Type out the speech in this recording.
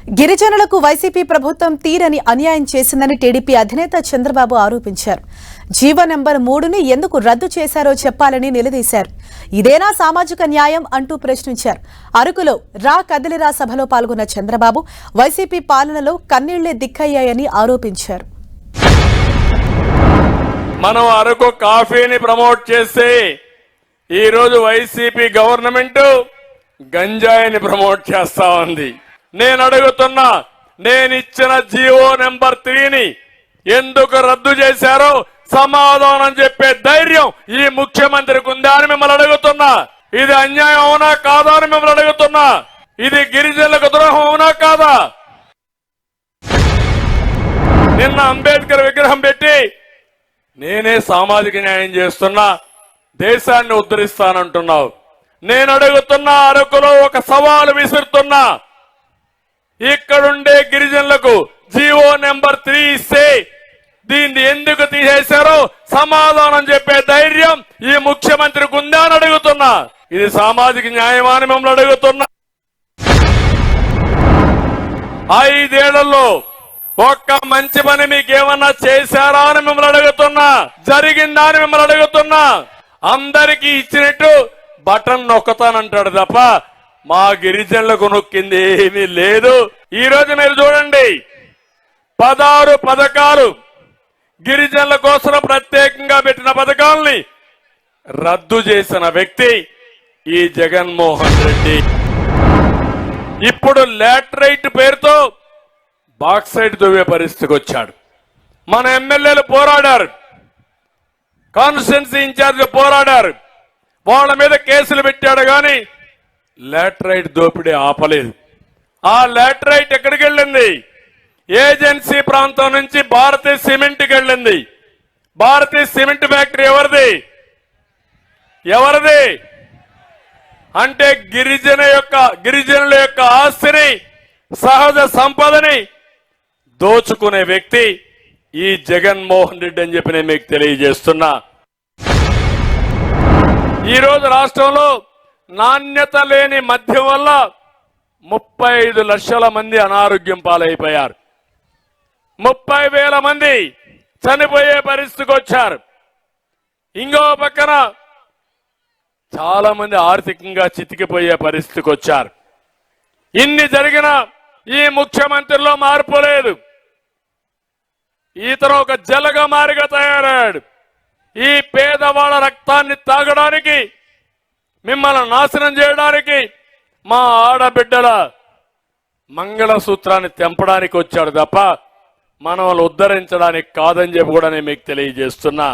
గిరిజనులకు వైసీపీ ప్రభుత్వం తీరని అన్యాయం చేసిందని టీడీపీ అధినేత చంద్రబాబు ఆరోపించారు. జీవో నెంబర్ 3ని ఎందుకు రద్దు చేశారో చెప్పాలని నిలదీశారు. ఇదేనా సామాజిక న్యాయం అంటూ ప్రశ్నించారు. అరకులో రా కదిలిరా సభలో పాల్గొన్న చంద్రబాబు వైసీపీ పాలనలో కన్నీళ్లే దిక్కయ్యాయని ఆరోపించారు. మనం అరకు కాఫీని ప్రమోట్ చేస్తే ఈ రోజు వైసీపీ గవర్నమెంట్ గంజాయిని ప్రమోట్ చేస్తా ఉంది. నేను అడుగుతున్నా, నేనిచ్చిన జీవో నెంబర్ 3ని ఎందుకు రద్దు చేశారో సమాధానం చెప్పే ధైర్యం ఈ ముఖ్యమంత్రికి ఉందా అని మిమ్మల్ని అడుగుతున్నా. ఇది అన్యాయం అవునా కాదా అని మిమ్మల్ని అడుగుతున్నా. ఇది గిరిజనులకు ద్రోహం అవునా కాదా? నిన్న అంబేద్కర్ విగ్రహం పెట్టి నేనే సామాజిక న్యాయం చేస్తున్నా, దేశాన్ని ఉద్ధరిస్తానంటున్నావు. నేను అడుగుతున్నా, అరకులో ఒక సవాలు విసురుతున్నా. ఇక్కడుండే గిరిజనులకు జీవో నెంబర్ 3 ఇస్తే దీన్ని ఎందుకు తీసేశారో సమాధానం చెప్పే ధైర్యం ఈ ముఖ్యమంత్రికి ఉందా అని అడుగుతున్నా. ఇది సామాజిక న్యాయమా అని మిమ్మల్ని అడుగుతున్నా. 5 ఏళ్లలో ఒక్క మంచి పని మీకేమన్నా చేశారా అని మిమ్మల్ని అడుగుతున్నా. జరిగిందా అని మిమ్మల్ని అడుగుతున్నా. అందరికీ ఇచ్చినట్టు బటన్ నొక్కతానంటాడు తప్ప మా గిరిజనులకు నొక్కింది ఏమీ లేదు. ఈ రోజు మీరు చూడండి, 16 పథకాలు గిరిజనుల కోసం ప్రత్యేకంగా పెట్టిన పథకాలని రద్దు చేసిన వ్యక్తి ఈ జగన్మోహన్ రెడ్డి. ఇప్పుడు లాటరైట్ పేరుతో బాక్సైట్ దువ్వే పరిస్థితికి వచ్చాడు. మన ఎమ్మెల్యేలు పోరాడారు, కాన్స్టిట్యున్సీ ఇన్ఛార్జ్ పోరాడారు, వాళ్ళ మీద కేసులు పెట్టాడు గాని లాటరైట్ దోపిడీ ఆపలేదు. ఆ లాటరైట్ ఎక్కడికి వెళ్ళింది? ఏజెన్సీ ప్రాంతం నుంచి భారతీయ సిమెంట్కి వెళ్ళింది. భారతీయ సిమెంట్ ఫ్యాక్టరీ ఎవరిది అంటే గిరిజనుల యొక్క ఆస్తిని, సహజ సంపదని దోచుకునే వ్యక్తి ఈ జగన్మోహన్ రెడ్డి అని చెప్పి నేను మీకు తెలియజేస్తున్నా. ఈరోజు రాష్ట్రంలో నాణ్యత లేని మద్యం వల్ల 35 లక్షల మంది అనారోగ్యం పాలైపోయారు. 30,000 మంది చనిపోయే పరిస్థితికి వచ్చారు. ఇంకో పక్కన చాలా మంది ఆర్థికంగా చితికిపోయే పరిస్థితికి వచ్చారు. ఇన్ని జరిగిన ఈ ముఖ్యమంత్రిలో మార్పు లేదు. ఇతను ఒక జలగమారిగా తయారయ్యాడు. ఈ పేదవాళ్ళ రక్తాన్ని తాగడానికి, మిమ్మల్ని నాశనం చేయడానికి, మా ఆడబిడ్డల మంగళసూత్రాన్ని తెంపడానికి వచ్చాడు తప్ప మనల్ని ఉద్ధరించడానికి కాదని చెప్పి కూడా నేను మీకు తెలియజేస్తున్నా.